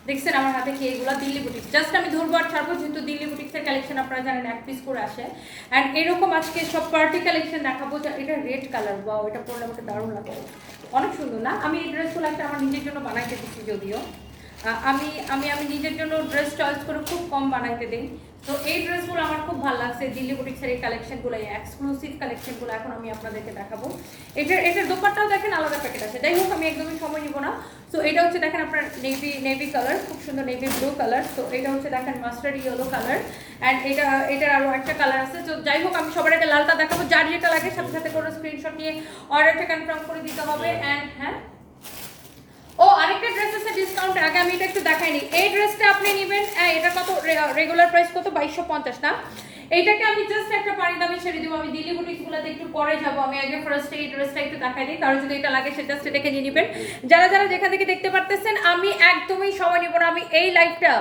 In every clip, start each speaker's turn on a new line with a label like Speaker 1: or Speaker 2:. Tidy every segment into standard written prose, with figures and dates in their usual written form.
Speaker 1: দেখছেন আমার হাতে কি এগুলো দিল্লি বুটিক্স, জাস্ট আমি ধরবো আর ছাড়বো, যেহেতু দিল্লি বুটিক্সের কালেকশন আপনারা জানেন এক পিস করে আসে। অ্যান্ড এরকম আজকে সব পার্টি কালেকশন দেখাবো। এটা রেড কালার, বা এটা পরলে আমাকে দারুণ লাগে, অনেক সুন্দর না? আমি এই ড্রেসগুলো একটা আমার নিজের জন্য বানাইতে দিচ্ছি, যদিও আমি আমি আমি নিজের জন্য ড্রেস চয়েস করে খুব কম বানাইতে দিই। তো এই ড্রেসগুলো আমার খুব ভালো লাগছে, দিল্লি বুটিক্সের এই কালেকশনগুলো, এই এক্সক্লুসিভ কালেকশনগুলো এখন আমি আপনাদেরকে দেখাবো। এটার দোপাট্টাও দেখেন আলাদা প্যাকেট আছে, যাই হোক আমি একদমই সময় নিব না। সো এটা হচ্ছে দেখেন আপনার নেভি কালার, খুব সুন্দর নেভি ব্লু কালার। তো এটা হচ্ছে দেখেন মাস্টার্ড ইয়েলো কালার। অ্যান্ড এটার আরও একটা কালার আছে। তো যাই হোক আমি সবার আগে লালটা দেখাবো, যার যেটা লাগে সাথে সাথে করে স্ক্রিনশট নিয়ে অর্ডারটা কনফার্ম করে দিতে হবে। অ্যান্ড হ্যাঁ, ও আরেকটা ড্রেস আছে ডিসকাউন্ট, আগে আমি এটা একটু দেখাইনি। এই ড্রেসটা আপনি নেবেন, এটা কত রেগুলার প্রাইস কত? 2250 না? এইটাকে আমি জাস্ট একটা পানি দামে ছেড়ে দিব। আমি দিল্লি বুটিক্সগুলোতে একটু পরে যাবো, আমি আগে ফার্স্ট এই ড্রেসটা একটু দেখাই দিই, কারণ যদি এটা লাগে সেটা জাস্ট এটাকে নিয়ে নেবেন। যারা যারা যেখান থেকে দেখতে পারতেছেন, আমি একদমই সময় নিব না, আমি এই লাইফটা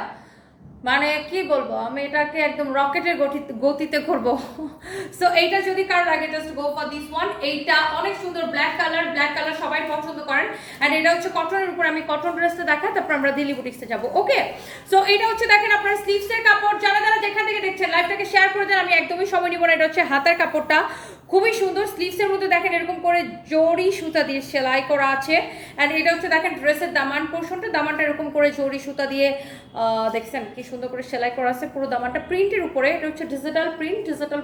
Speaker 1: মানে কি বলবো, আমি এটাকে একদম রকেটের গতিতে করবো। সো এইটা যদি কারো লাগে just go for this one. এইটা অনেক সুন্দর ব্ল্যাক কালার সবাই পছন্দ করেন। অ্যান্ড এটা হচ্ছে কটনের উপর, আমি কটন ড্রেসটা দেখাই, তারপর আমরা দিল্লি বুটিক্সে যাবো। ওকে, সো এটা হচ্ছে দেখেন আপনার স্লিভসের কাপড়। যারা যারা যেখান থেকে দেখছেন লাইভটাকে শেয়ার করে দেন, আমি একদমই সময় নিব না। এটা হচ্ছে হাতের কাপড়টা, খুবই সুন্দর। স্লিভসের মধ্যে দেখেন এরকম করে জরি সুতা দিয়ে সেলাই করা আছে। অ্যান্ড এটা হচ্ছে দেখেন ড্রেসের দামান পোর্শনটা, দামানটা এরকম করে জরি সুতা দিয়ে দেখছেন কি সুন্দর করে সেলাই করা আছে পুরো দামানটা প্রিন্টের উপরে। এটা হচ্ছে ডিজিটাল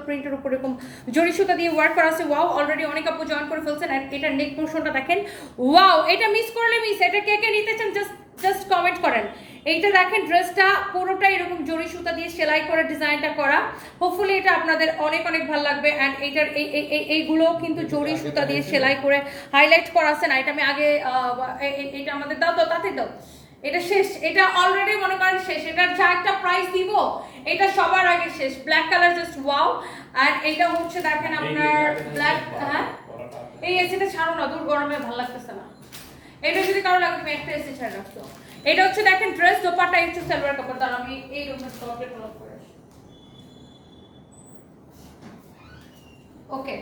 Speaker 1: প্রিন্টের উপরে এরকম জরি সুতা দিয়ে ওয়ার্ক করা আছে। ওয়াও, অলরেডি অনেক আপু জয়েন করে ফেলছেন। অ্যান্ড এটা নেক পোর্শনটা দেখেন, ওয়াও, এটা মিস করলে মিস। এটা কে কে নিতে চান জাস্ট কমেন্ট করেন। এইটা দেখেন ড্রেসটা পুরোটা এরকম জরি সুতা দিয়ে সেলাই করে ডিজাইনটা করা। হোপফুলি এটা আপনাদের অনেক অনেক ভালো লাগবে। অ্যান্ড এইটার এইগুলো কিন্তু জরি সুতা দিয়ে সেলাই করে হাইলাইট করা আছে না। এটা আমি আগে এটা আমাদের দাও তাতে দাও, এটা শেষ, এটা অলরেডি মনে করেন শেষ। এটার যা একটা প্রাইস দিব, এটা সবার আগে শেষ। Black colour just wow. আর এটা হচ্ছে দেখেন আপনার ব্ল্যাক, হ্যাঁ এই এসিটা ছাড়ো না, দূর গরমে ভালো লাগতেছে না। এটা যদি কারো লাগে তুমি একটা এসি ছাড় রাখতো। এটা হচ্ছে দেখেন ড্রেস, দোপাট্টা একটু সালোয়ার কাপড়। তার আমি এই রকমের টপে ক্লথ করে আসি। ওকে,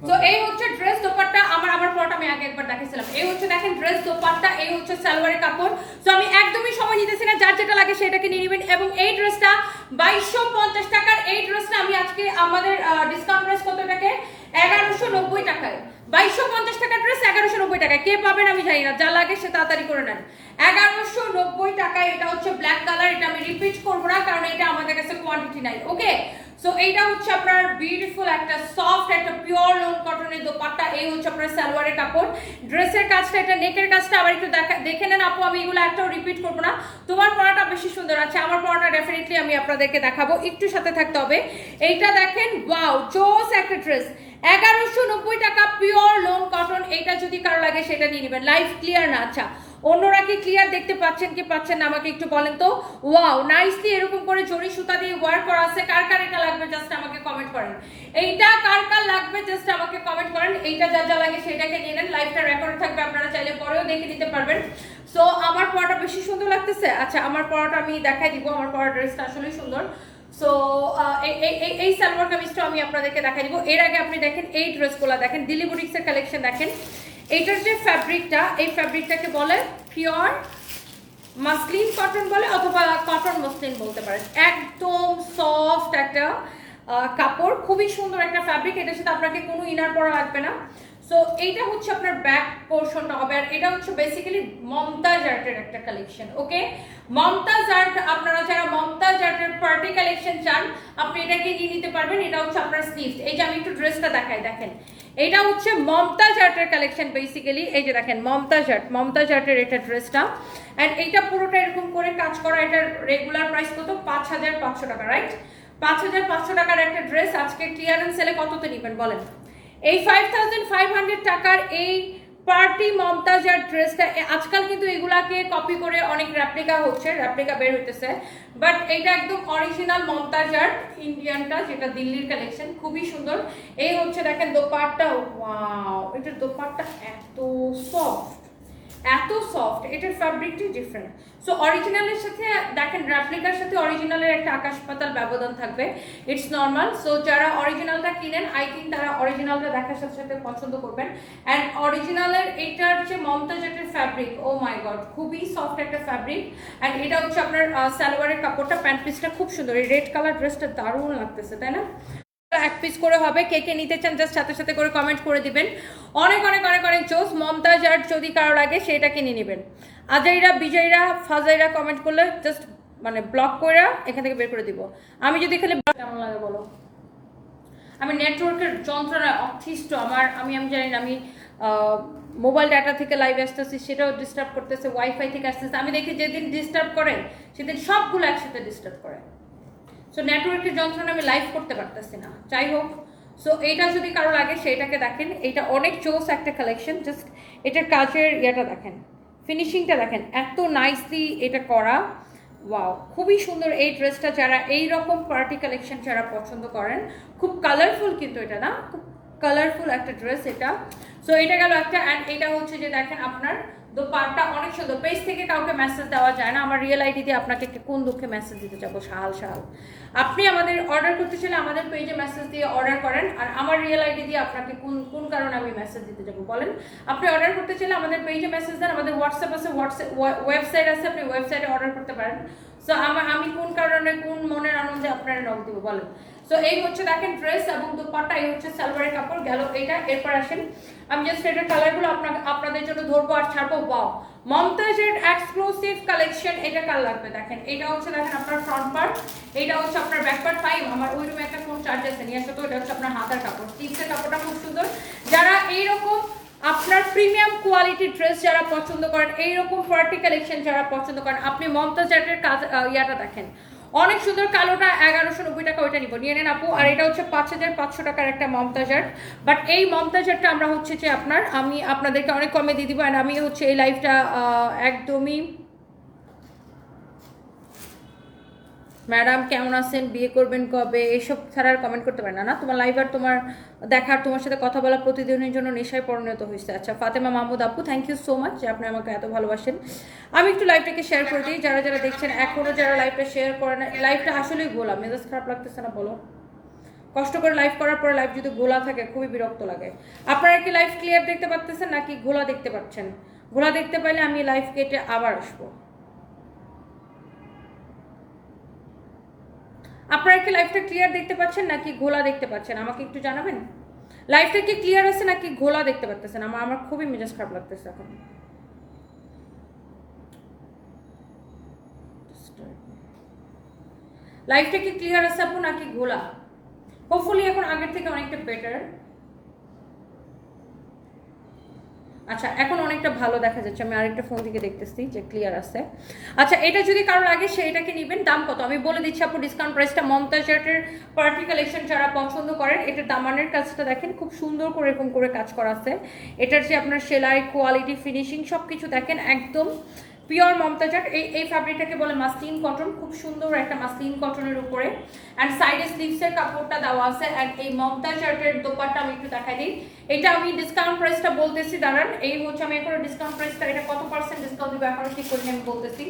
Speaker 1: সো এই হচ্ছে ড্রেস দোপাট্টা। আমার পরটা আমি আগে একবার দেখাইছিলাম। এই হচ্ছে দেখেন ড্রেস দোপাট্টা, এই হচ্ছে সালোয়ারের কাপড়। সো আমি একদমই সময় নিতেছি না, যার যেটা লাগে সেটাকে নিয়ে নেবেন। এবং এই ড্রেসটা 2250 টাকার। এই ড্রেসটা আমি আজকে আমাদের ডিসকাউন্ট প্রাইস কত টাকায়? 1190 টাকায়। 2250 টাকার ড্রেস 1190 টাকায়। কে পাবেন আমি জানি না, যা লাগে সে তাড়াতাড়ি করে নেন। 1190 টাকায়। এটা হচ্ছে ব্ল্যাক কালার, এটা আমি রিপিট করবো না কারণ এটা আমাদের কাছে কোয়ান্টিটি নাই। ওকে, সো এইটা হচ্ছে আপনার বিউটিফুল একটা সফট একটা পিওর লোন কটনের দোপাট্টা। এই হচ্ছে আপনার সালোয়ারের কাপড়। ড্রেসের কাজটা, এটা নেকের কাজটা আবার একটু দেখে নেন আপু, আমি এগুলো একটাও রিপিট করবো না। তোমার পড়াটা বেশি সুন্দর আছে, আমার পড়াটা ডেফিনেটলি আমি আপনাদেরকে দেখাবো, একটু সাথে থাকতে হবে। এইটা দেখেন, ওয়াও, জোস একটা ড্রেস। 1190 টাকা পিওর লোন কটন। এইটা যদি কারো লাগে সেটা নিয়ে নেবেন। লাইভ ক্লিয়ার না? আচ্ছা, অন্যরা কি ক্লিয়ার দেখতে পাচ্ছেন কি পাচ্ছেন না আমাকে একটু বলেন তো। ওয়াও, নাইসলি এরকম করে জরি সুতা দিয়ে ওয়ার্ক করা আছে। কার কার এটা লাগবে জাস্ট আমাকে কমেন্ট করেন। এইটা কার কার লাগবে জাস্ট আমাকে কমেন্ট করেন। এইটা যা যা লাগে সেটাকে নিয়ে নেন, লাইভটা রেকর্ড থাকবে, আপনারা চাইলে পরেও দেখে নিতে পারবেন। সো আমার পড়াটা বেশি সুন্দর লাগতেছে। আচ্ছা, আমার পড়াটা আমি দেখাই দিব, আমার পড়া ড্রেসটা আসলেই সুন্দর। সো এই সালোয়ার কামিজটা আমি আপনাদেরকে দেখাই দিব। এর আগে আপনি দেখেন এই ড্রেসগুলো দেখেন, দিল্লি বুটিক্সের কালেকশন দেখেন। এইটার যে ফ্যাব্রিকটা, এই ফ্যাব্রিকটাকে বলে পিওর মাসলিন কটন বলে, অথবা কটন মসলিন বলতে পারেন। একদম সফট একটা কাপড়, খুবই সুন্দর একটা ফ্যাব্রিক। এটার সাথে আপনাকে কোনো ইনার পরা লাগবে না। সো এইটা হচ্ছে আপনার ব্যাক পোর্শনটা হবে। আর এটা হচ্ছে বেসিক্যালি মমতাজ আর্টের একটা কালেকশন। ওকে, মমতাজ আর্ট, আপনারা যারা মমতাজ আর্টের পার্টি কালেকশন চান আপনি এটাকে নিয়ে নিতে পারবেন। এটা হচ্ছে আপনার স্লিভস। এই যে আমি একটু ড্রেসটা দেখাই, দেখেন এটা হচ্ছে মমতাজ আর্টের কালেকশন বেসিক্যালি। এই যে দেখেন মমতাজ আর্টের এটা ড্রেসটা। অ্যান্ড এইটা পুরোটা এরকম করে কাজ করা। এটার রেগুলার প্রাইস কত? 5500 টাকা, রাইট? 5500 টাকার একটা ড্রেস আজকে ক্লিয়ারেন্স সেলে কততে নেবেন বলেন? এই 5500 টাকার এই পার্টি মমতাজ আর্ট ড্রেসটা। আজকাল কিন্তু এগুলাকে কপি করে অনেক রেপ্লিকা বের হইতেছে, বাট এটা একদম অরিজিনাল মমতাজ আর্ট ইন্ডিয়ানটা, যেটা দিল্লির কালেকশন, খুবই সুন্দর। এই হচ্ছে দেখেন দোপাট্টা, ওয়াও, এটার দোপাট্টা এত সফট, এত সফট, এটার ফ্যাব্রিকটি ডিফারেন্ট। সো অরিজিনালের সাথে দেখেন রেপ্লিকার সাথে অরিজিনালের একটা আকাশ পাতাল ব্যবধান থাকবে, ইটস নর্মাল। সো যারা অরিজিনালটা কিনেন আই থিঙ্ক তারা অরিজিনালটা দেখার সাথে সাথে পছন্দ করবেন। অ্যান্ড অরিজিনালের এইটার যে মমতাজের ফ্যাব্রিক, ও মাই গড, খুবই সফট একটা ফ্যাব্রিক। অ্যান্ড এটা হচ্ছে আপনার সালোয়ারের কাপড়টা, প্যান্ট পিসটা খুব সুন্দর, এই রেড কালার ড্রেসটা দারুণ লাগতেছে, তাই না? এক পিস করে হবে, কে কে নিতে চান জাস্ট সাথে সাথে করে কমেন্ট করে দিবেন। অনেক অনেক অনেক অনেক জোস। মমতাজ আর যদি কারো লাগে সেটা কিনে নেবেন। আজাইরা বিজয়রা ফাজাইরা কমেন্ট করলে জাস্ট মানে ব্লক করে এখান থেকে বের করে দিব। আমি যদি খালি কেমন লাগে বলো? আমি নেটওয়ার্কের যন্ত্রণায় অতিষ্ঠ। আমি জানি না, আমি মোবাইল ডাটা থেকে লাইভ আসতেছি সেটাও ডিস্টার্ব করতেছে, ওয়াইফাই থেকে আসতেছে। আমি দেখি যেদিন ডিস্টার্ব করে সেদিন সবগুলো একসাথে ডিস্টার্ব করে। সো নেটওয়ার্কের যন্ত্রণা আমি লাইভ করতে পারতেছি না, যাই হোক। সো এইটা যদি কারো লাগে সেইটাকে দেখেন, এইটা অনেক চোস একটা কালেকশন। জাস্ট এটার কাজের ইয়েটা দেখেন, ফিনিশিংটা দেখেন, এত নাইসলি এটা করা, ওয়াও, খুবই সুন্দর এই ড্রেসটা। যারা এইরকম পার্টি কালেকশন যারা পছন্দ করেন, খুব কালারফুল কিন্তু এটা না, খুব কালারফুল একটা ড্রেস এটা। সো এটা গেল একটা। অ্যান্ড এটা হচ্ছে যে দেখেন আপনার দোপাট্টা অনেক সুন্দর। পেজ থেকে কাউকে মেসেজ দেওয়া যায় না, আমার রিয়েল আইডি দিয়ে আপনাকে কোন দুঃখে মেসেজ দিতে যাবো সাহাল সাহাল। আপনি আমাদের অর্ডার করতে চাইলে আমাদের পেজে মেসেজ দিয়ে অর্ডার করেন, আর আমার রিয়েল আইডি দিয়ে আপনাকে কোন কারণে আমি মেসেজ দিতে যাবো বলেন? আপনি অর্ডার করতে চাইলে আমাদের পেজে মেসেজ দেন, আমাদের হোয়াটসঅ্যাপ আছে, ওয়েবসাইট আছে, আপনি ওয়েবসাইটে অর্ডার করতে পারেন। সো আমি কোন কারণে কোন মনের আনন্দে আপনারা নক দিব বলেন? সো এই হচ্ছে দেখেন ড্রেস এবং দোপাট্টা, এই হচ্ছে সালোয়ারের কাপড় গেল এইটা। এরপর আসেন আমি জাস্ট এটার কালারগুলো আপনাদের জন্য ধরবো আর ছাড়বো। ওয়াও, মমতাজের এক্সক্লুসিভ কালেকশন। এটা কাল লাগবে দেখেন, এটা হচ্ছে দেখেন আপনার ফ্রন্ট পার্ট, এটা হচ্ছে আপনার ব্যাক পার্ট। আমার ওই রুমে একটা ফোন চার্জ আছে, নিয়ে আসো তো। এটা হচ্ছে আপনার হাতার কাপড়, স্লিভসের কাপড়টা খুব সুন্দর। যারা এইরকম আপনার প্রিমিয়াম কোয়ালিটির ড্রেস যারা পছন্দ করেন, এইরকম পার্টি কালেকশন যারা পছন্দ করেন, আপনি মমতাজের কাজ ইয়াটা দেখেন, অনেক সুন্দর। কালোটা 1190 টাকা, ওইটা নিব, নিয়ে নেন আপু। আর এটা হচ্ছে 5500 টাকার একটা মমতাজার। বাট এই মমতাজারটা আমরা হচ্ছে যে আমি আপনাদেরকে অনেক কমে দিয়ে দিব। অ্যান্ড আমি হচ্ছে এই লাইফটা একদমই, ম্যাডাম কেমন আছেন, বিয়ে করবেন কবে, এসব ছাড়া আর কমেন্ট করতে পারেন না। তোমার লাইভ আর তোমার দেখার, তোমার সাথে কথা বলা প্রতিদিনের জন্য নেশায় পরিণত হয়েছে। আচ্ছা, ফাতেমা মাহমুদ আপু, থ্যাংক ইউ সো মাচ যে আপনি আমাকে এত ভালোবাসেন। আমি একটু লাইভটাকে শেয়ার করে দিই, যারা যারা দেখছেন এখনও যারা লাইভটা শেয়ার করে না। লাইভটা আসলেই গোলা, মেজাজ খারাপ লাগতেছে না বলো? কষ্ট করে লাইভ করার পরে লাইভ যদি গোলা থাকে খুবই বিরক্ত লাগে। আপনারা কি লাইভ ক্লিয়ার দেখতে পাচ্ছেন নাকি গোলা দেখতে পাচ্ছেন? গোলা দেখতে পাইলে আমি লাইভ কেটে আবার আসবো। আপনারা কি লাইভটা ক্লিয়ার দেখতে পাচ্ছেন নাকি ঘোলা দেখতে পাচ্ছেন? আমাকে একটু জানাবেন। লাইভটা কি ক্লিয়ার আছে নাকি ঘোলা দেখতে পাচ্ছেন? আমার খুবই মেজাজ খারাপ লাগতেছে এখন। লাইভটা কি ক্লিয়ার আছে আপু নাকি ঘোলা? হোপফুলি এখন আগের থেকে অনেকটা বেটার। আচ্ছা, এখন অনেকটা ভালো দেখা যাচ্ছে। আমি আরেকটা ফোন থেকে দেখতেছি যে ক্লিয়ার আছে। আচ্ছা, এটা যদি কারো লাগে সেইটাকে নেবেন। দাম কত আমি বলে দিচ্ছি আপু, ডিসকাউন্ট প্রাইসটা। মমতাজের পার্টি কালেকশন যারা পছন্দ করেন, এটার দামানের কাজটা দেখেন, খুব সুন্দর করে এরকম করে কাজ করা আছে। এটার যে আপনার সেলাই, কোয়ালিটি, ফিনিশিং সব কিছু দেখেন একদম পিওর মমতাজার। এই ফ্যাব্রিকটাকে বলে মাসলিন কটন, খুব সুন্দর একটা মাসলিন কটনের উপরে। অ্যান্ড সাইডে স্লিভসের কাপড়টা দেওয়া আছে। অ্যান্ড এই মমতাজারের দোপাট্টা আমি একটু দেখাই দিই। এটা আমি ডিসকাউন্ট প্রাইসটা বলতেছি, দাঁড়ান। এই হচ্ছে আমি এখন ডিসকাউন্ট প্রাইসটা, এটা কত পার্সেন্ট ডিসকাউন্ট দিব এখনো ঠিক করে আমি বলতেছি।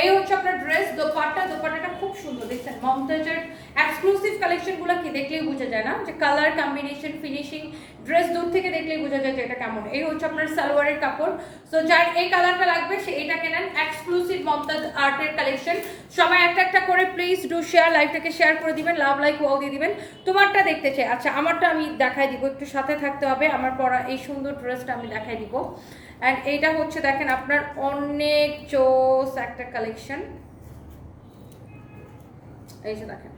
Speaker 1: এই হচ্ছে আপনার ড্রেস, দোপাট্টাটা খুব সুন্দর দেখছেন। মমতাজের এক্সক্লুসিভ কালেকশনগুলো কি দেখলেই বোঝা যায় না যে কালার কম্বিনেশন, ফিনিশিং, ড্রেস দূর থেকে দেখলেই বোঝা যায় যে এটা কেমন। এই হচ্ছে আপনার সালোয়ারের কাপড়। সো যার এই কালারটা লাগবে সে এটা কেনেন। এক্সক্লুসিভ মমতাজ আর্টের কালেকশন। সবাই একটা একটা করে প্লিজ ডু শেয়ার, লাইভটাকে শেয়ার করে দিবেন, লাভ লাইক ওয়াও দিয়ে দিবেন। তোমারটা দেখতে চাই। আচ্ছা, আমারটা আমি দেখাই দিব, একটু সাথে থাকতে হবে। আমার পরা এই সুন্দর ড্রেসটা আমি দেখাই দিব। অ্যান্ড এইটা হচ্ছে দেখেন আপনার অনেক চোস একটা কালেকশন। এই যে দেখেন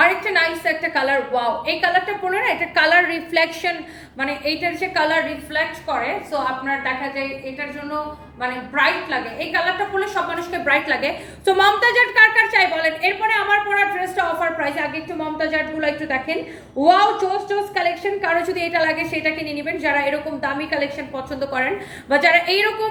Speaker 1: আরেকটা নাইস একটা কালার। ওয়াও, এই কালারটা পড়লে না, এটা কালার রিফ্লেকশন, মানে এইটার যে কালার রিফ্লেক্ট করে। সো আপনার দেখা যায় এটার জন্য মানে ব্রাইট লাগে। এই কালারটা পরলে সব মানুষকে ব্রাইট লাগে। সো মমতাজার কার কার চাই বলেন? এরপরে আমার পরা ড্রেসটা অফার প্রাইস। আগে একটু মমতাজারগুলো একটু দেখেন। ওয়াও, চোস কালেকশন। কারো যদি এটা লাগে সেটা কিনে নেবেন, যারা এরকম দামি কালেকশন পছন্দ করেন বা যারা এইরকম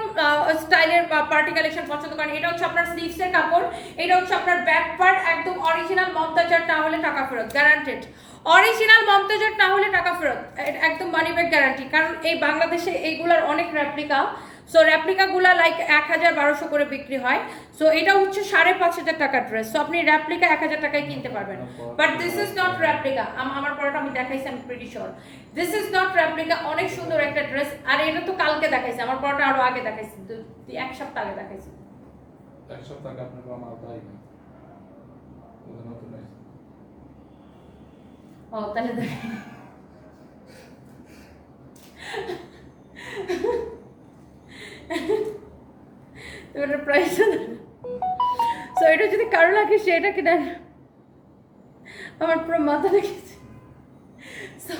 Speaker 1: স্টাইলের পার্টি কালেকশন পছন্দ করেন। এটা হচ্ছে আপনার স্লিভসের কাপড়, এটা হচ্ছে আপনার ব্যাক পার্ট। একদম অরিজিনাল মমতাজার না হলে টাকা ফেরত, গ্যারান্টেড। অরিজিনাল মমতাজার না হলে টাকা ফেরত, একদম মানি ব্যাক গ্যারান্টি। কারণ এই বাংলাদেশে এইগুলার অনেক রেপ্লিকা। সো রেপ্লিকাগুলো লাইক 1000-1200 করে বিক্রি হয়। সো এটা হচ্ছে 5500 টাকার ড্রেস। সো আপনি রেপ্লিকা 1000 টাকায় কিনতে পারবেন, but this is not replica. আমার পরটা আমি দেখাইছি, আমি pretty sure this is not replica. অনেক সুন্দর একটা ড্রেস। আর এটা তো কালকে দেখাইছি, আমার পরটা আরো আগে দেখাইছি, 1 সপ্তাহ আগে দেখাইছি।
Speaker 2: 1 সপ্তাহ আগে আপনাকে আমার ভাই নতুন হয়েছে।
Speaker 1: ও তাহলে দেখেন এটার প্রাইস। সো এটা যদি কারো লাগে সেটা কিনা, আমার পুরো মাথা লেগেছে। সো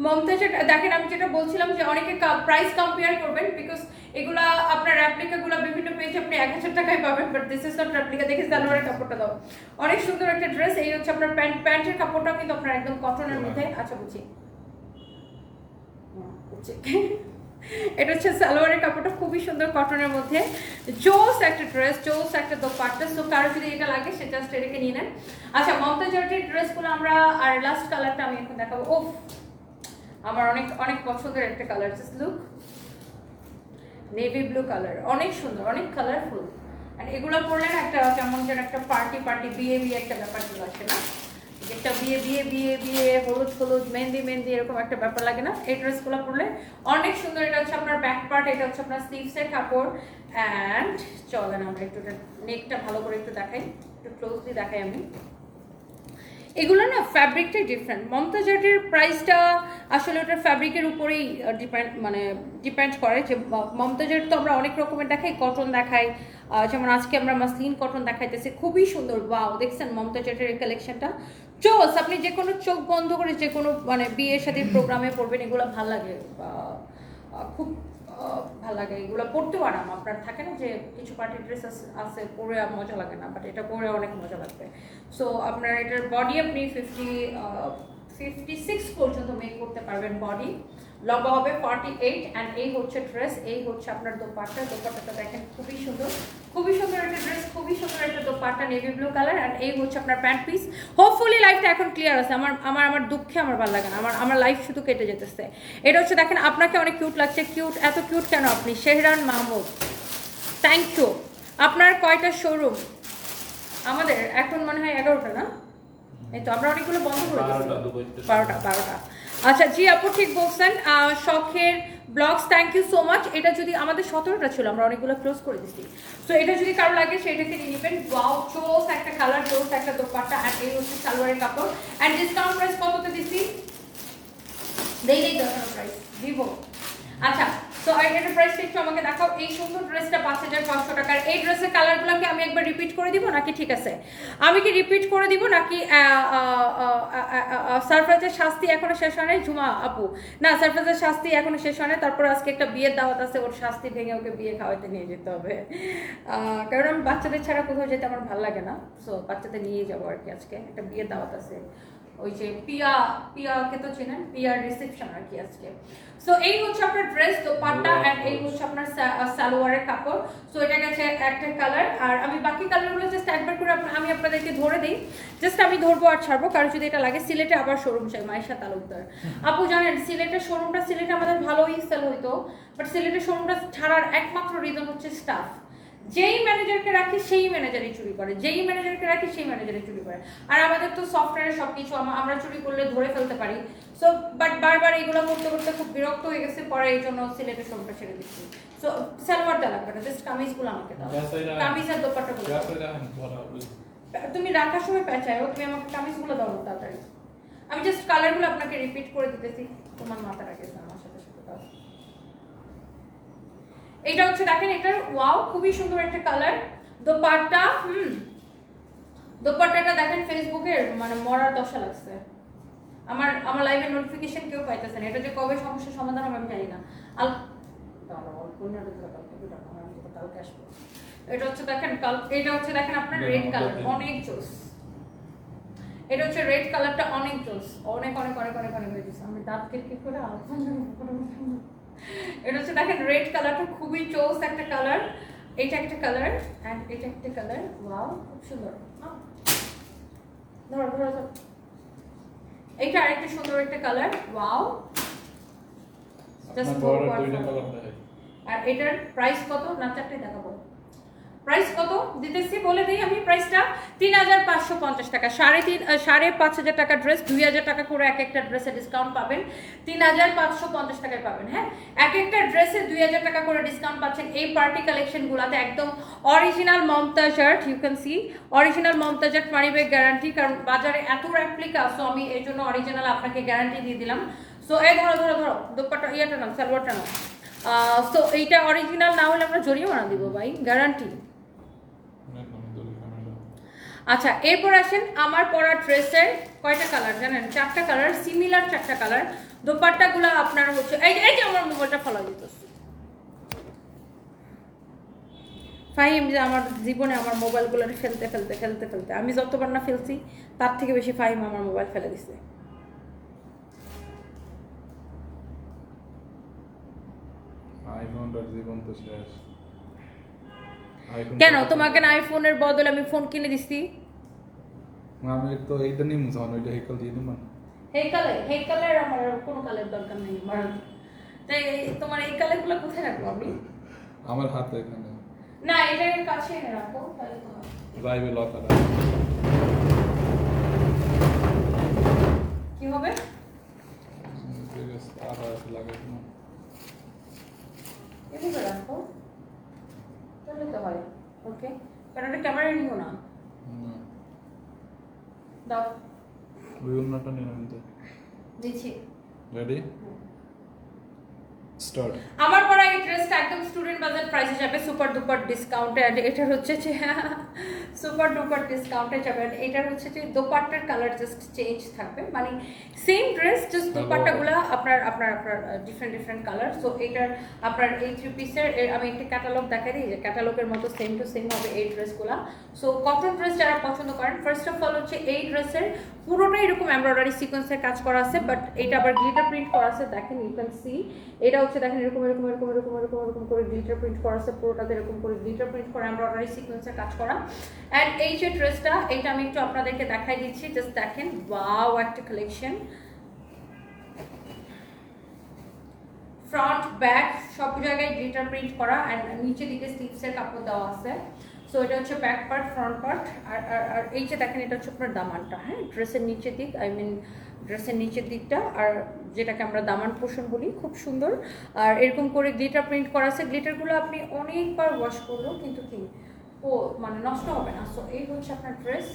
Speaker 1: মমতাজের দেখেন, আমি যেটা বলছিলাম যে অনেকে প্রাইস কম্পেয়ার করবেন, বিকজ এগুলা আপনার রেপ্লিকাগুলো বিভিন্ন পেজে আপনি 1000 টাকায় পাবেন, but this is not replica. দেখে সালোয়ারের কাপড়টা দাও, অনেক সুন্দর একটা ড্রেস। এই হচ্ছে আপনার প্যান্টের কাপড়টাও কিন্তু আপনার একদম কটনের মধ্যে। আচ্ছা বুঝি, এটা হচ্ছে সালোয়ারের কাপড়টা খুবই সুন্দর কটনের মধ্যে। জোস একটা ড্রেস, জোস একটা দোপাট্টা। সো কারো যদি এটা লাগে সে জাস্ট এটাকে নিয়ে নেন। আচ্ছা মমতাজের ড্রেসগুলো আমরা, আর লাস্ট কালারটা আমি এখন দেখাবো। ওফ, আমার অনেক অনেক পছন্দের একটা colour, just look, navy blue colour, অনেক সুন্দর, অনেক কালারফুল। আর এগুলো পরলে না একটা কেমন যেন একটা পার্টি বিয়ে একটা ব্যাপার চলে আসে না, একটা বিয়ে হলুদ হলুদ, মেহেন্দি এরকম একটা ব্যাপার লাগে না এই ড্রেসগুলো পরলে? অনেক সুন্দর। এটা হচ্ছে আপনার ব্যাক পার্ট, এটা হচ্ছে আপনার স্লিভসের কাপড়। অ্যান্ড চলেন আমরা একটু নেকটা ভালো করে একটু দেখাই, একটু ক্লোজলি দেখাই আমি। এগুলো না ফ্যাব্রিকটাই ডিফারেন্ট। মমতাজের প্রাইসটা আসলে ওটার ফ্যাব্রিকের উপরেই ডিপেন্ড করে। যে মমতাজের তো আমরা অনেক রকমের দেখাই, কটন দেখাই, যেমন আজকে আমরা মাসলিন কটন দেখাইতেছি, খুবই সুন্দর। ওয়াও, দেখছেন মমতাজের কালেকশনটা? চোস, আপনি যে কোনো চোখ বন্ধ করে যে কোনো বিয়ে শাদীর প্রোগ্রামে পরবেন, এগুলো ভাল লাগে, খুব ভালো লাগে। এগুলো পরতেও আরাম। আপনার থাকে না যে কিছু পার্টি ড্রেস আছে পরে মজা লাগে না, বাট এটা পরে অনেক মজা লাগবে। সো আপনার এটার বডি আপনি 56 পর্যন্ত মেক করতে পারবেন বডি, লম্বা হবে 48। অ্যান্ড এই হচ্ছে ড্রেস, এই হচ্ছে আপনার দোপাট্টাটা দেখেন, খুবই সুন্দর একটা ড্রেস, খুবই সুন্দর একটা dupatta, navy blue colour. And এই হচ্ছে আপনার প্যান্ট পিস। হোপফুলি লাইফটা এখন ক্লিয়ার আছে। আমার দুঃখে আমার ভালো লাগে না, আমার লাইফ শুধু কেটে যেতেছে। এটা হচ্ছে দেখেন, আপনাকে অনেক কিউট লাগছে। এত কিউট কেন আপনি? Shehran Mahmud, thank you. আপনার কয়টা শোরুম? আমাদের এখন মনে হয় 11টা না? এই তো আমরা অনেকগুলো বন্ধ করে দিয়েছি, 12টা। আচ্ছা জি আপু ঠিক বলছেন। শখের blogs, thank you so much. এটা যদি আমাদের 17টা ছিল, আমরা অনেকগুলো ক্লোজ করে দিচ্ছি। সো এটা যদি কারো লাগে সেটাকে নিয়ে নেবেন। ওয়াও, চোস একটা কালার, চোস একটা দোপাট্টা। আর এই হচ্ছে সালোয়ারের কাপড়। অ্যান্ড ডিসকাউন্ট প্রাইস কততে দিচ্ছি? দেই 10 প্রাইস দিব। আচ্ছা, তো এটার প্রাইসটা একটু আমাকে দেখাও। এই সুন্দর ড্রেসটা 5500 টাকার। এই ড্রেসের কালারগুলোকে আমি একবার রিপিট করে দিব নাকি? ঠিক আছে, আমি কি রিপিট করে দিব নাকি? সারপ্রাইজের শাস্তি এখনো শেষ হয় নাই ঝুমা আপু? না, সারপ্রাইজের শাস্তি এখনো শেষ হয় না। তারপর আজকে একটা বিয়ের দাওয়াত আছে, ওর শাস্তি ভেঙে ওকে বিয়ে খাওয়াতে নিয়ে যেতে হবে। কারণ আমি বাচ্চাদের ছাড়া কোথাও যেতে আমার ভালো লাগে না। সো বাচ্চাদের নিয়ে যাবো আর কি। আজকে একটা বিয়ের দাওয়াত আছে, ওই যে পিয়াকে তো চেনেন, পিয়ার রিসেপশন আর কি আজকে। সো এই হচ্ছে আপনার ড্রেস, দোপাট্টা। এন্ড এই হচ্ছে আপনার সালোয়ারের কাপড়। সো এটা গেছে একটা কালার। আর আমি বাকি কালারগুলো জাস্ট একবার করে আমি আপনাদেরকে ধরে দিই, জাস্ট আমি ধরবো আর ছাড়বো। কারণ যদি এটা লাগে, সিলেটে আবার শোরুম চাই, মায়েশা তালুকদার আপু জানেন সিলেটের শোরুমটা, সিলেটে আমাদের ভালোই সেল হইতো, বাট সিলেটের শোরুমটা ছাড়ার একমাত্র রিজন হচ্ছে স্টাফ। যেই ম্যানেজারকে রাখি সেই ম্যানেজারই চুরি করে, যেই ম্যানেজারকে রাখি সেই ম্যানেজারই চুরি করে। আর আমাদের তো সফটওয়্যারে সবকিছু আমরা চুরি করলে ধরে ফেলতে পারি। সো বাট বারবার এগুলো করতে করতে খুব বিরক্ত হয়ে গেছে, পরে এই জন্য সিলেটের শোরুমটা ছেড়ে দিচ্ছি। সো সালোয়ারটা লাগবে না, জাস্ট কামিজগুলো আমাকে দাও, কামিজ আর দোপাট্টাগুলো। তুমি রাখার সময় পেঁচায়ও, তুমি আমাকে কামিজগুলো দাও তাড়াতাড়ি। আমি জাস্ট কালারগুলো আপনাকে রিপিট করে দিতেছি, তোমার মাথা রাখে আমার সাথে সাথে দাও। এটা হচ্ছে দেখেন, এটার ওয়াও খুবই সুন্দর একটা কালার, দোপাট্টা। দোপাট্টাটা দেখেন ফেসবুকের মরার দশা লাগছে। আমার লাইভের নোটিফিকেশন কেউ পাইতেছে না, এটা যে কবে সমস্যার সমাধান হবে আমি জানি না। এটা হচ্ছে দেখেন, এটা হচ্ছে দেখেন আপনার রেড কালার, অনেক জোস। এটা হচ্ছে রেড কালারটা, অনেক জোস, অনেক অনেক অনেক অনেক অনেক হয়ে গেছে। আমি দাঁত কেটে করে এটা হচ্ছে দেখেন রেড কালারটা খুবই চোস একটা কালার। এটা একটা কালার এন্ড এটা একটা কালার। ওয়াও, খুব সুন্দর। ধরো ধরো ধরো, এটা আরেকটা সুন্দর একটা কালার। ওয়াও, জাস্ট আর এটার প্রাইস কত না চারটে দেখাবো প্রাইস কত দিতেছি বলে দিই আমি প্রাইসটা ৩৫৫০ টাকা ৫,৫০০ টাকা ড্রেস ২,০০০ টাকা করে এক একটা ড্রেসে ডিসকাউন্ট পাবেন ৩৫৫০ টাকায় পাবেন হ্যাঁ এক একটা ড্রেসে ২,০০০ টাকা করে ডিসকাউন্ট পাচ্ছেন এই পার্টি কালেকশনগুলোতে একদম original Mumtaz art you can see original Mumtaz art money bag guarantee কারণ বাজারে এত রেপ্লিকা সো আমি এই জন্য অরিজিনাল আপনাকে গ্যারান্টি দিয়ে দিলাম সো এই ধরো দোপাট্টা ইয়েটা নাও সালোয়ারটা নাও সো এইটা অরিজিনাল না হলে আমরা জরিমানা দিব ভাই গ্যারান্টি আচ্ছা এরপর আসেন আমার পরা ড্রেসের কয়টা কালার জানেন 4টা কালার সিমিলার 4টা কালার দোপাট্টাগুলো আপনার হচ্ছে এই যে আমার মোবাইলটা ফলো দিতেছে ফাহিম যে আমার জীবনে আমার মোবাইলগুলো ফেলতে আমি যতবার না ফেলছি তার থেকে বেশি ফাহিম আমার মোবাইল ফেলে দিছে
Speaker 2: আইফোনটার জীবন তো শেষ
Speaker 1: কেন তোমাকে না আইফোনের বদলে আমি ফোন কিনে দিছি
Speaker 2: আমি তো এইটা নিয়ে মুছানো ওইটা হেকল দিয়ে দিলাম
Speaker 1: হেই কালার আমার কোনো কালার দরকার নেই আমার তাই তোমার এই কালারগুলো কোথায় রাখবো আমি
Speaker 2: আমার হাতে এখানে
Speaker 1: না এটার কাছে এনে রাখো তাহলে তো
Speaker 2: ড্রাইভে লকার
Speaker 1: কি হবে
Speaker 2: লাগে না
Speaker 1: এদিকে রাখো তাহলে তো হয় ওকে কারণ এটা ক্যামেরা নিও না দাও
Speaker 2: ওই অন্যটা নিয়ে নেন তো
Speaker 1: দিচ্ছি
Speaker 2: রেডি স্টার্ট
Speaker 1: আমার পরা এই ড্রেসটা একদম স্টুডেন্ট বাজার প্রাইসে যাবে সুপার ডুপার ডিসকাউন্টে আর এটা হচ্ছে যে সুপার ডুপার ডিসকাউন্টে যাবে আর এটার হচ্ছে যে দোপাট্টার কালার জাস্ট চেঞ্জ থাকবে মানে সেম ড্রেস জাস্ট দোপাট্টাগুলো আপনার ডিফারেন্ট কালার সো এটার আপনার এই 3 পিসের আমি একটা ক্যাটালগ দেখাই দিই যে ক্যাটালগের মতো সেম টু সেম হবে এই ড্রেসগুলো সো কটন ড্রেস যারা পছন্দ করেন ফার্স্ট অফ অল হচ্ছে এই ড্রেসের পুরোটাই এরকম এমব্রয়ডারি সিকোয়েন্সের কাজ করা আছে বাট এটা আবার গ্লিটার প্রিন্ট করা আছে দেখেন ইউ ক্যান সি এটা হচ্ছে দেখেন এরকম করে গ্লিটার প্রিন্ট করা আছে পুরোটাতে এরকম করে গ্লিটার প্রিন্ট করা এমব্রয়ডারি সিকোয়েন্সের কাজ করা এন্ড এই যে ড্রেসটা এটা আমি একটু আপনাদেরকে দেখাই দিচ্ছি জাস্ট দেখেন ওয়াও একটা কালেকশন ফ্রন্ট ব্যাক সব জায়গায় গ্লিটার প্রিন্ট করা এন্ড নিচে দিকে স্লিভসের কাপড় দেওয়া আছে সো এটা হচ্ছে ব্যাক পার্ট ফ্রন্ট পার্ট আর এই যে দেখেন এটা হচ্ছে আপনার দামানটা হ্যাঁ ড্রেসের নিচের দিক ড্রেসের নিচের দিকটা আর যেটাকে আমরা দামান পোষণ বলি খুব সুন্দর আর এরকম করে গ্লিটার প্রিন্ট করা আছে গ্লিটারগুলো আপনি অনেকবার ওয়াশ করলেও কিন্তু কি ও মানে নষ্ট হবে না সো এই হচ্ছে আপনার dress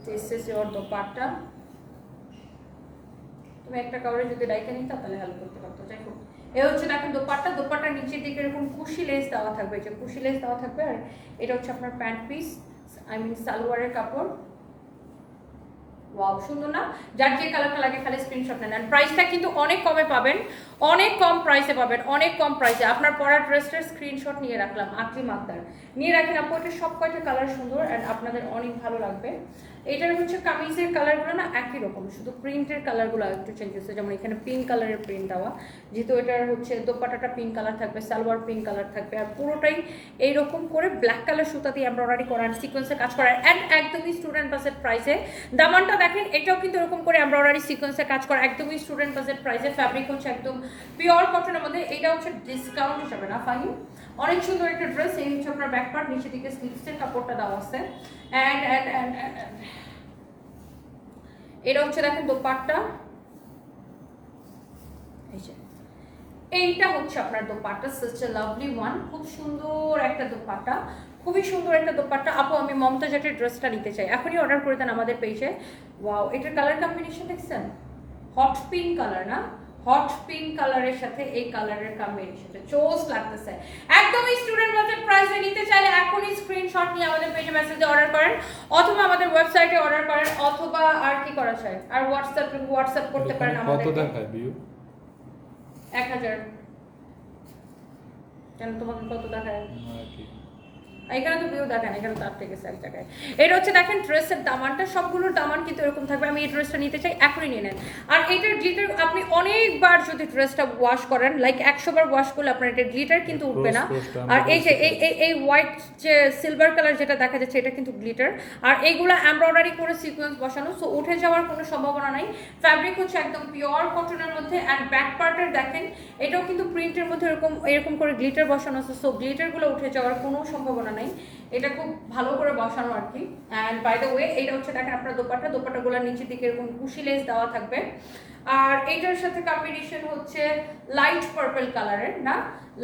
Speaker 1: this is your dupatta তুমি একটা কাউরে যদি ডাইকা নিতা তাহলে হেল্প করতে পারতো যাই হোক এই হচ্ছে দেখেন দোপাট্টার নিচের দিকে এরকম কুশি লেস দেওয়া থাকবে যে কুশি লেস দেওয়া থাকবে আর এটা হচ্ছে আপনার প্যান্ট পিস সালোয়ারের কাপড় ওয়াও সুন্দর না যার যে কালারটা লাগে খালি স্ক্রিনশট নেন আর প্রাইসটা কিন্তু অনেক কমে পাবেন অনেক কম প্রাইসে পাবেন অনেক কম প্রাইসে আপনার পরা ড্রেসটার স্ক্রিনশট নিয়ে রাখলাম আকলিম আক্তার নিয়ে রাখেন আপু এটা সব কয়টা কালার সুন্দর অ্যান্ড আপনাদের অনেক ভালো লাগবে এটার হচ্ছে কামিজের কালারগুলো না একই রকম শুধু প্রিন্টের কালারগুলো একটু চেঞ্জ হচ্ছে যেমন এখানে পিঙ্ক কালারের প্রিন্ট দেওয়া যেহেতু এটার হচ্ছে দোপাট্টাটা পিঙ্ক কালার থাকবে সালোয়ার পিঙ্ক কালার থাকবে আর পুরোটাই এইরকম করে ব্ল্যাক কালার সুতা দিয়ে এমব্রয়ডারি করার সিকোয়েন্সে কাজ করার অ্যান্ড একদমই স্টুডেন্ট বাজেট প্রাইসে দামানটা দেখেন এটাও কিন্তু এরকম করে এমব্রয়ডারি সিকোয়েন্সে কাজ করা একদমই স্টুডেন্ট বাজেট প্রাইসে ফ্যাব্রিক হচ্ছে একদম পিওর কটনের মধ্যে এটা হচ্ছে ডিসকাউন্ট হিসাবে না ফাইন অনেক সুন্দর একটা ড্রেস এই হচ্ছে আপনার ব্যাক পার্ট নিচে দিকে স্লিভসের কাপড়টা দেওয়া আছে অ্যান্ড এটা হচ্ছে দেখেন দোপাট্টা এইটা হচ্ছে আপনার dupatta such a lovely one খুব সুন্দর একটা দোপাট্টা খুবই সুন্দর একটা দোপাট্টা আপু আমি মমতাজ আর্টের ড্রেসটা নিতে চাই এখনই অর্ডার করে দেন আমাদের পেজে ওয়াও এটার কালার কম্বিনেশন দেখছেন হট পিঙ্ক কালার না হট পিঙ্ক কালারের সাথে এই কালারের কম্বিনেশনটা চোস লাগতেছে একদমই স্টুডেন্ট বাজেট প্রাইসে নিতে চাইলে এখনই স্ক্রিনশট নিয়ে আমাদের পেজে মেসেজে অর্ডার করেন অথবা আমাদের ওয়েবসাইটে অর্ডার করেন অথবা আর কি করা যায় আর হোয়াটসঅ্যাপ করতে পারেন আমাদের
Speaker 2: কত দেখায় ভিউ
Speaker 1: 1000 কেন তোমাকে কত দেখায় এখানে তো ভিউ দেখেন, এখানে তো আটকে গেছে এক জায়গায়। এটা হচ্ছে দেখেন ড্রেসের দামানটা, সবগুলোর দামান কিন্তু এরকম থাকবে। আমি এই ড্রেসটা নিতে চাই, এখনই নিয়ে নেন। আর এটার গ্লিটার আপনি অনেকবার যদি ড্রেসটা ওয়াশ করেন, লাইক 100 বার ওয়াশ করলে আপনার এটা গ্লিটার কিন্তু উঠবে না। আর এই যে এই হোয়াইট যে সিলভার কালার যেটা দেখা যাচ্ছে এটা কিন্তু গ্লিটার। আর এইগুলো এমব্রয়ডারি করে সিকোয়েন্স বসানো, সো উঠে যাওয়ার কোনো সম্ভাবনা নাই। ফ্যাব্রিক হচ্ছে একদম পিওর কটনের মধ্যে। অ্যান্ড ব্যাক পার্টের দেখেন এটাও কিন্তু প্রিন্টের মধ্যে এরকম করে গ্লিটার বসানো আছে, সো গ্লিটারগুলো উঠে যাওয়ার কোনো সম্ভাবনা নাই। এটা খুব ভালো করে বসানো আর কি। অ্যান্ড বাই দ্য ওয়ে এটা হচ্ছে দেখেন আপনার দোপাট্টাগুলোর নিচের দিকে এরকম কুশি লেস দেওয়া থাকবে। আর এটার সাথে কম্বিনেশন হচ্ছে লাইট পার্পল কালারের, না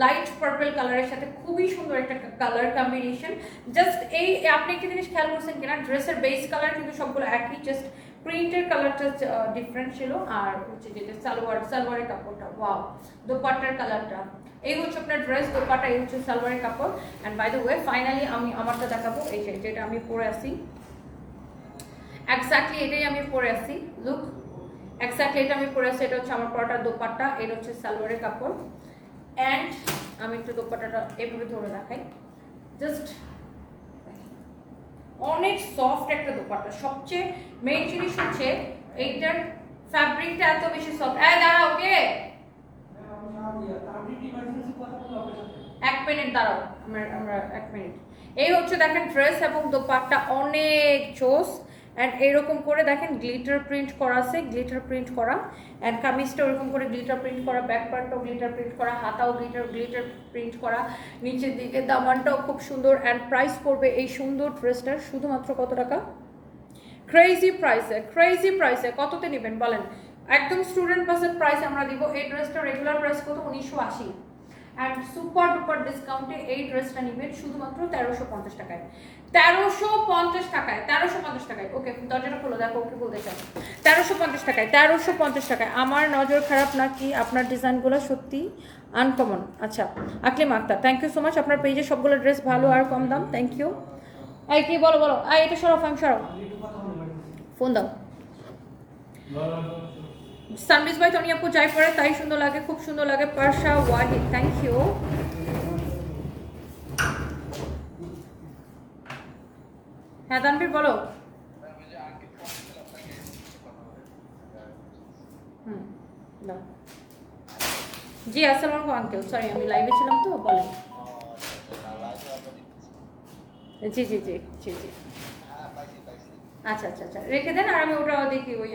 Speaker 1: লাইট পার্পল কালারের সাথে খুবই সুন্দর একটা কালার কম্বিনেশন। জাস্ট এই আপনি একটা জিনিস খেয়াল করছেন কিনা, ড্রেসের বেস কালার কিন্তু সবগুলো একই, জাস্ট প্রিন্টের কালারটা ডিফারেন্ট ছিল। আর হচ্ছে যেটা সালোয়ারের কাপড়টা, ওয়াও, দোপাট্টার কালারটা, এই হচ্ছে আপনার ড্রেস, দোপাট্টা, এই হচ্ছে সালোয়ারের কাপড়। And by the way finally আমি আমারটা দেখাবো, এই যেটা আমি পরে আসি, এক্স্যাক্টলি এটাই আমি পরে আসি। লুক, এক্স্যাক্টলি এটা আমি পরে আসি, এটা হচ্ছে আমার পরাটার দোপাট্টা, এটা হচ্ছে সালোয়ারের কাপড়। অ্যান্ড আমি একটু দোপাট্টাটা এভাবে ধরে দেখাই, জাস্ট অনেক সফট একটা দোপাট্টা। সবচেয়ে মেইন জিনিস হচ্ছে এইটার ফ্যাব্রিকটা এত বেশি সফট। দাঁড়াও, ওকে 1 মিনিট দাঁড়াও, আমরা 1 মিনিট। এই হচ্ছে দেখেন ড্রেস এবং দোপাট্টা অনেক জোস। অ্যান্ড এইরকম করে দেখেন গ্লিটার প্রিন্ট করা আছে, গ্লিটার প্রিন্ট করা। অ্যান্ড কামিজটা ওরকম করে গ্লিটার প্রিন্ট করা, ব্যাক পার্টটাও গ্লিটার প্রিন্ট করা, হাতাও গ্লিটার প্রিন্ট করা, নিচের দিকে দামানটাও খুব সুন্দর। অ্যান্ড প্রাইস পড়বে এই সুন্দর ড্রেসটার শুধুমাত্র কত টাকা? ক্রেজি প্রাইসে। কততে নেবেন বলেন? একদম স্টুডেন্ট বাসের প্রাইস আমরা দিব। এই ড্রেসটা রেগুলার প্রাইস কত? 1980। অ্যান্ড সুপার ডুপার ডিসকাউন্টে এই ড্রেসটা নেবেন শুধুমাত্র 1350 টাকায়। 1350 টাকায়, 1350 টাকায়। ওকে, দরজাটা খোলো, দেখো ওকে বলতে চাই। 1350 টাকায়, 1350 টাকায়। আমার নজর খারাপ নাকি? আপনার ডিজাইনগুলো সত্যি আনকমন। আচ্ছা, Aklima Akter, thank you so much. আপনার পেজে সবগুলো ড্রেস ভালো আর কম দাম, থ্যাংক ইউ। এই কি বলো, এটা সরাও, সরাও, ফোন দাও। সানবিজ ভাই, তনি আপু যাই পরে তাই সুন্দর লাগে, খুব সুন্দর লাগে। পারশা ওয়াহিদ, থ্যাংক ইউ। হ্যাঁ তানবীর বলো। দাও। জি আসসালামু আলাইকুম আঙ্কেল, সরি আমি লাইভে ছিলাম তো, বলেন। জি জি জি জি জি আচ্ছা আচ্ছা আচ্ছা, রেখে দেন। আর আমি ওটাও দেখি, ওই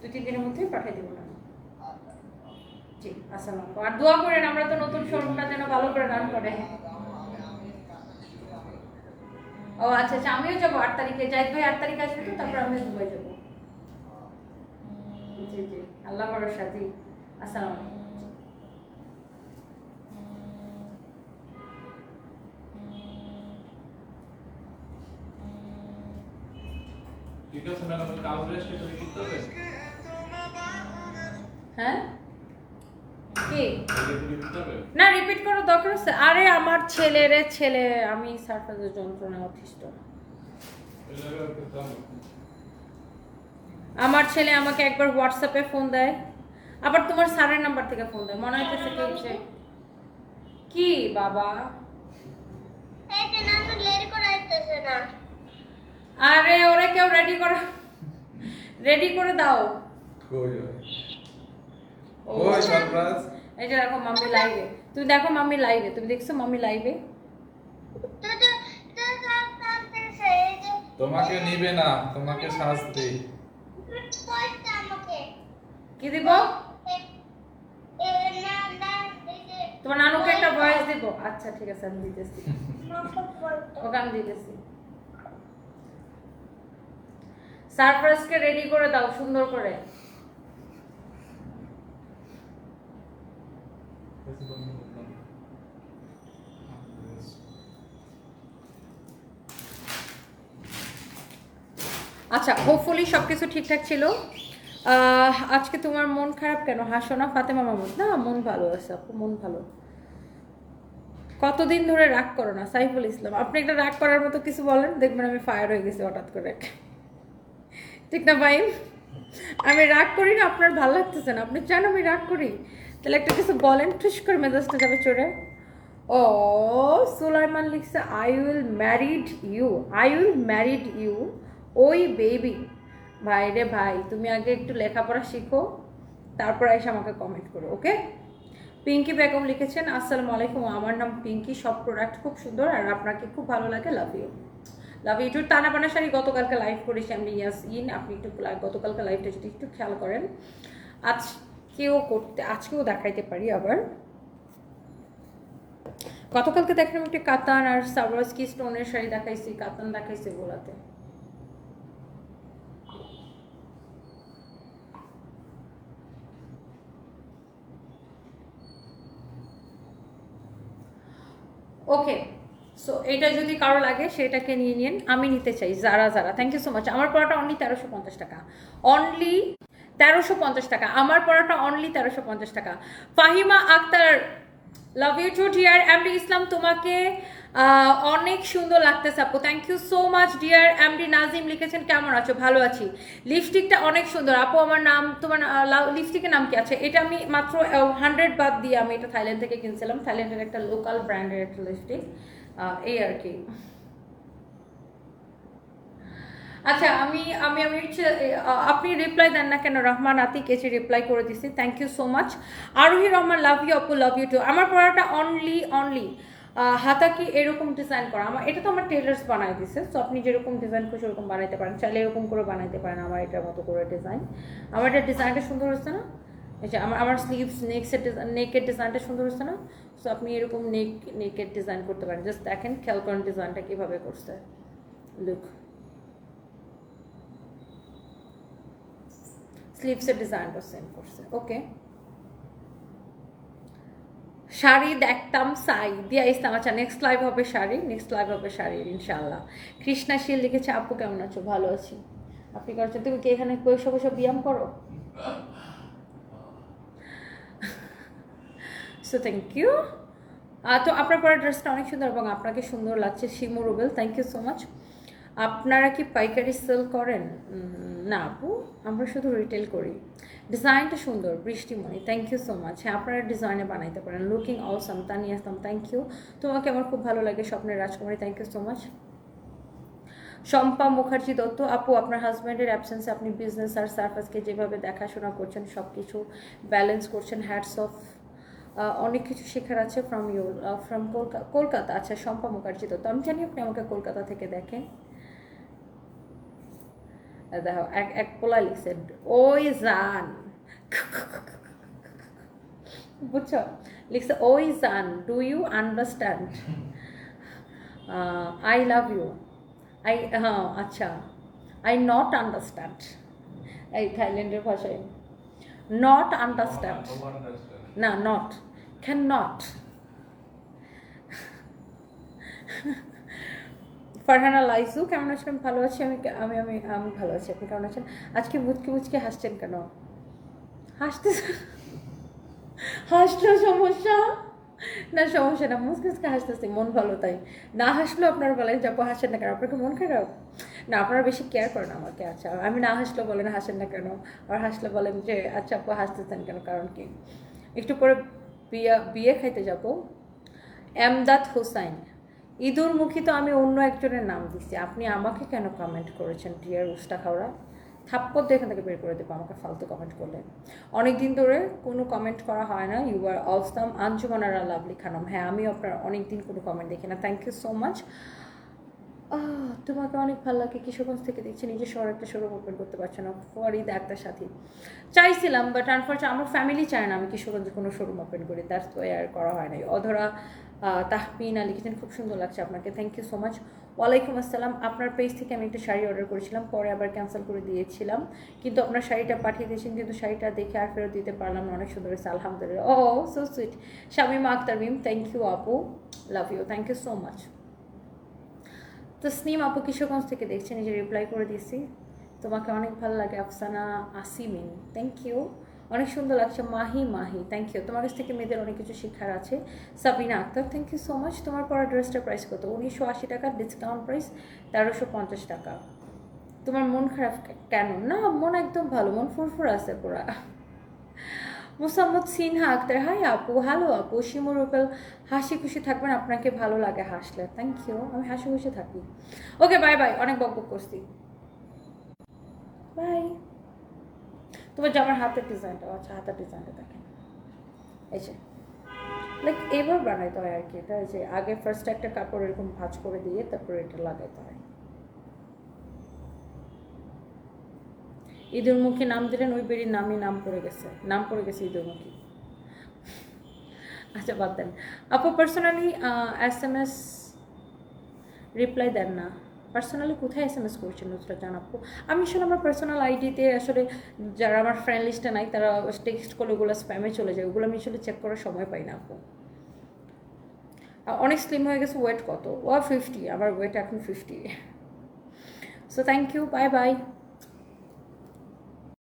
Speaker 1: 2-3 দিনের মধ্যেই পাঠিয়ে দেবো না। জি আসসালামু আলাইকুম। আর দোয়া করেন আমরা তো নতুন শোরুমটা যেন ভালো করে রান করে। ও আচ্ছা আচ্ছা, আমিও যাবো 8 তারিখে। জাহিদ ভাই 8 তারিখে আসবে তো, তারপর আমিও দুবাই যাবো। জি জি, আল্লাহ ভরসা। জি আসসালামু আলাইকুম।
Speaker 2: ঠিক আছে ম্যাডাম, কাল ড্রেসটা কি করতে হবে?
Speaker 1: হ্যাঁ কি না রিপিট করার দরকার আছে? আরে আমার ছেলে, আমি সার্ফাসের যন্ত্রণায় অতিষ্ঠ। আমার ছেলে আমাকে একবার হোয়াটসঅ্যাপে ফোন দেয়, আবার তোমার স্যারের নাম্বার থেকে ফোন দেয়, মনে হইতেছে কি হচ্ছে। কি বাবা, আরে ওরে কেউ রেডি করে দাও।
Speaker 2: ওই সারপ্রাইজ।
Speaker 1: এই যে দেখো মাম্মি লাইভে, তুমি দেখো মাম্মি লাইভে, তুমি দেখছো মাম্মি লাইভে?
Speaker 2: তোমাকে নিবে না, তোমাকে শাস্তি
Speaker 1: কি দিব? তোমার নানুকে একটা ভয়েস দিব। আচ্ছা ঠিক আছে, আমি দিতেছি, ওকে আমি দিতেছি। সারপ্রাইজকে রেডি করে দাও সুন্দর করে। আচ্ছা, হোপফুলি সবকিছু ঠিকঠাক ছিল। আজকে তোমার মন খারাপ কেন? হাসো না ফাতেমা মাহমুদ। না, মন ভালো আছে আপু, মন ভালো। কতদিন ধরে রাগ করো না? সাইফুল ইসলাম, আপনি একটা রাগ করার মতো কিছু বলেন, দেখবেন আমি ফায়ার হয়ে গেছি হঠাৎ করে। ঠিক না ভাই? আমি রাগ করি না, আপনার ভালো লাগতেছে না, আপনি চান আমি রাগ করি? তাহলে একটা কিছু বলেন, ঠুস করে মেজাজটা যাবে চড়ে। ও সুলাইমান লিখছে আই উইল ম্যারিড ইউ ওই বেবি। ভাই রে ভাই, তুমি আগে একটু লেখাপড়া শিখো, তারপর এসে আমাকে কমেন্ট করো, ওকে? পিঙ্কি বেগম লিখেছেন আসসালামু আলাইকুম, আমার নাম পিঙ্কি, সব প্রোডাক্ট খুব সুন্দর আর আপনাকে খুব ভালো লাগে, love you. Love you too. টানা পানা শাড়ি গতকালকে লাইভ করেছি আমি ইয়াসিন, আপনি একটু গতকালকে লাইভটা যদি একটু খেয়াল করেন, আজকেও দেখাইতে পারি আবার। গতকালকে দেখলাম একটি কাতান আর সাবরাজকি স্টোনের শাড়ি দেখাইছি, কাতান দেখাইছি গোলাতে। ওকে, সো এটা যদি কারো লাগে সেটাকে নিয়ে নিন, আমি নিতে চাই। যারা থ্যাংক ইউ সো মাচ। আমার পড়াটা অনলি 1350 টাকা, অনলি 1350 টাকা, আমার পড়াটা অনলি 1350 টাকা। Fahima Akter, love you too dear MD Islam, তোমাকে অনেক সুন্দর লাগতেছে আপু, thank you so much dear MD Nazim লিখেছেন কেমন আছো, ভালো আছি। লিপস্টিকটা অনেক সুন্দর আপু, আমার নাম তোমার লিপস্টিকের নাম কি আছে? এটা আমি মাত্র 100 বাদ দিয়ে আমি এটা থাইল্যান্ড থেকে কিনছিলাম, থাইল্যান্ডের একটা লোকাল ব্র্যান্ডের একটা লিপস্টিক, এই আর কি। আচ্ছা আমি আমি আমি হচ্ছে আপনি রিপ্লাই দেন না কেন? রহমান আতিক এসে রিপ্লাই করে দিছি, থ্যাংক ইউ সো মাচ। আরোহী রহমান, লাভ ইউ আপু, লাভ ইউ টু। আমার পড়াটা অনলি হাতা কি এরকম ডিজাইন করা, আমার এটা তো আমার টেলার্স বানাই দিছে, সো আপনি যেরকম ডিজাইন করে সেরকম বানাইতে পারেন, চাইলে এরকম করে বানাইতে পারেন আমার এটার মতো করে ডিজাইন। আমার এটা ডিজাইনটা সুন্দর হচ্ছে না? এই যে আমার স্লিভস নেকের ডিজাইনটা সুন্দর হচ্ছে না? সো আপনি এরকম নেকের ডিজাইন করতে পারেন, জাস্ট দেখেন খেয়াল করেন ডিজাইনটা কীভাবে করছে, লুক। স্লিভসের ডিজাইনটা সেন্ড করছে, ওকে। শাড়ি দেখতাম সাই দিয়া ইসলাম, আচ্ছা নেক্সট লাইভ হবে শাড়ির ইনশাআল্লাহ। কৃষ্ণা শীল লিখেছে আপু কেমন আছো, ভালো আছি, আপনি করছেন? তুমি কি এখানে বসে বসে ব্যায়াম করো? So thank you. তো আপনার পরে ড্রেসটা অনেক সুন্দর এবং আপনাকে সুন্দর লাগছে। Shimu Rubel, thank you so much. আপনারা কি পাইকারি সেল করেন? না আপু, আমরা শুধু রিটেল করি। ডিজাইনটা সুন্দর, Brishtimoni, thank you so much. হ্যাঁ আপনারা ডিজাইনে বানাইতে পারেন, looking awesome. Tania Aslam, thank you, তোমাকে আমার খুব ভালো লাগে। স্বপ্নের রাজকুমারী, thank you so much. Shampa Mukherjee Dutta, আপু আপনার হাজব্যান্ডের অ্যাবসেন্সে আপনি বিজনেস আর সার্ফাসকে যেভাবে দেখাশোনা করছেন, সব কিছু ব্যালেন্স করছেন, হ্যাটস অফ। অনেক কিছু শেখার আছে ফ্রম কলকাতা। আচ্ছা শম্পা মুখার্জি দত্ত, আমি জানি আপনি আমাকে কলকাতা থেকে দেখেন। দেখো এক পোলা লিখছে ওই জান, বুঝছো? লিখছে ওই জান, do you understand? I love you. হ্যাঁ আচ্ছা, আই নট আন্ডারস্ট্যান্ড, এই থাইল্যান্ডের ভাষায় নট আন্ডারস্ট্যান্ড, না not, can not. Farhana Laizu, কেমন আছেন? ভালো আছি, আমি আমি আমি আমি ভালো আছি, আপনি কেমন আছেন? আজকে মুচকে হাসছেন কেন? হাসলেও সমস্যা না, সমস্যা না, মুচকে হাসতেছি, মন ভালো তাই। না হাসলেও আপনারা বলেন যাবো হাসেন না কেন, আপনার কি মন খারাপ? না আপনারা বেশি কেয়ার করেন আমাকে। আচ্ছা আমি না হাসলেও বলেন হাসেন না কেন, আর হাসলে বলেন যে আচ্ছা আপু হাসতেছেন কেন, কারণ কি? একটু পরে বিয়ে খাইতে যাবো। এমদাদ হোসাইন, ইঁদুর মুখী তো আমি অন্য একজনের নাম দিচ্ছি, আপনি আমাকে কেন কমেন্ট করেছেন ডিয়ার উস্তা খাওয়া? থাপ্পড় দিয়ে এখান থেকে বের করে দেবো আমাকে ফালতু কমেন্ট করলে। অনেক দিন ধরে কোনো কমেন্ট করা হয় না। You are awesome. Anjumanara Lovely Khanam, হ্যাঁ আমি আপনার অনেক দিন কোনো কমেন্ট দেখি না, থ্যাংক ইউ সো মাচ। তোমাকে অনেক ভালো লাগে, কিশোরগঞ্জ থেকে দেখছি, নিজের শহর একটা শোরুম ওপেন করতে পারছে না। ফরিদ একটা সাথী, চাইছিলাম বাট আনফর্চুনেটলি আমার ফ্যামিলি চায় না আমি কিশোরগঞ্জে কোনো শোরুম ওপেন করি, দ্যাটস ওয়াই আর করা হয় নাই। অধরা তাহমিনা লিখেছেন খুব সুন্দর লাগছে আপনাকে, থ্যাংক ইউ সো মাচ। ওয়ালাইকুম আসসালাম, আপনার পেজ থেকে আমি একটা শাড়ি অর্ডার করেছিলাম, পরে আবার ক্যান্সেল করে দিয়েছিলাম, কিন্তু আপনার শাড়িটা পাঠিয়ে দিয়েছেন, কিন্তু শাড়িটা দেখে আর ফেরত দিতে পারলাম না, অনেক সুন্দর হয়েছে আলহামদুলিল্লাহ। Oh so sweet. Shamima Akter Mim, thank you আপু, love you, thank you so much. Tasnim আপু কিশোরগঞ্জ থেকে দেখছেন, এই যে রিপ্লাই করে দিয়েছি, তোমাকে অনেক ভালো লাগে। আফসানা আসিমিন, থ্যাংক ইউ, অনেক সুন্দর লাগছে। মাহি, থ্যাংক ইউ, তোমার কাছ থেকে মেয়েদের অনেক কিছু শেখার আছে। Sabina Akter, thank you so much. তোমার পরা ড্রেসটার প্রাইস কত? 1980 টাকা, ডিসকাউন্ট প্রাইস 1350 টাকা। তোমার মন খারাপ কেন? না মন একদম ভালো, মন ফুরফুর আছে পুরা। মোসাম্মদ সিনহা আক্তার, হাই আপু, হ্যালো আপু। শিমুর রুবেল, হাসি খুশি থাকবেন, আপনাকে ভালো লাগে হাসলে। থ্যাংক ইউ, আমি হাসি খুশি থাকি। ওকে বাই বাই, অনেক বকবক করছি, বাই। তোমার জামার হাতের ডিজাইনটা, আচ্ছা হাতের ডিজাইনটা দেখেন, এই যে লাইক এবার বানাইতে হয় আর কি। এটা যে আগে ফার্স্ট একটা কাপড় এরকম ভাঁজ করে দিয়ে তারপরে এটা লাগাইতে হয়। ঈদুলমুখী নাম দিলেন, ওই বেরির নাম পড়ে গেছে, ঈদুলমুখী। আচ্ছা বাদ দেন আপু। পার্সোনালি SMS রিপ্লাই দেন না, পার্সোনালি কোথায় SMS করছেন নুসরাত জাহান আপু? আমি আসলে আমার পার্সোনাল আইডিতে আসলে যারা আমার ফ্রেন্ড লিস্টে নাই তারা টেক্সট করলে ওগুলো স্প্যামে চলে যায়, ওগুলো আমি আসলে চেক করার সময় পাই না আপু। অনেক স্লিম হয়ে গেছে, ওয়েট কত? 50, আমার ওয়েট এখন 50। So thank you, bye by.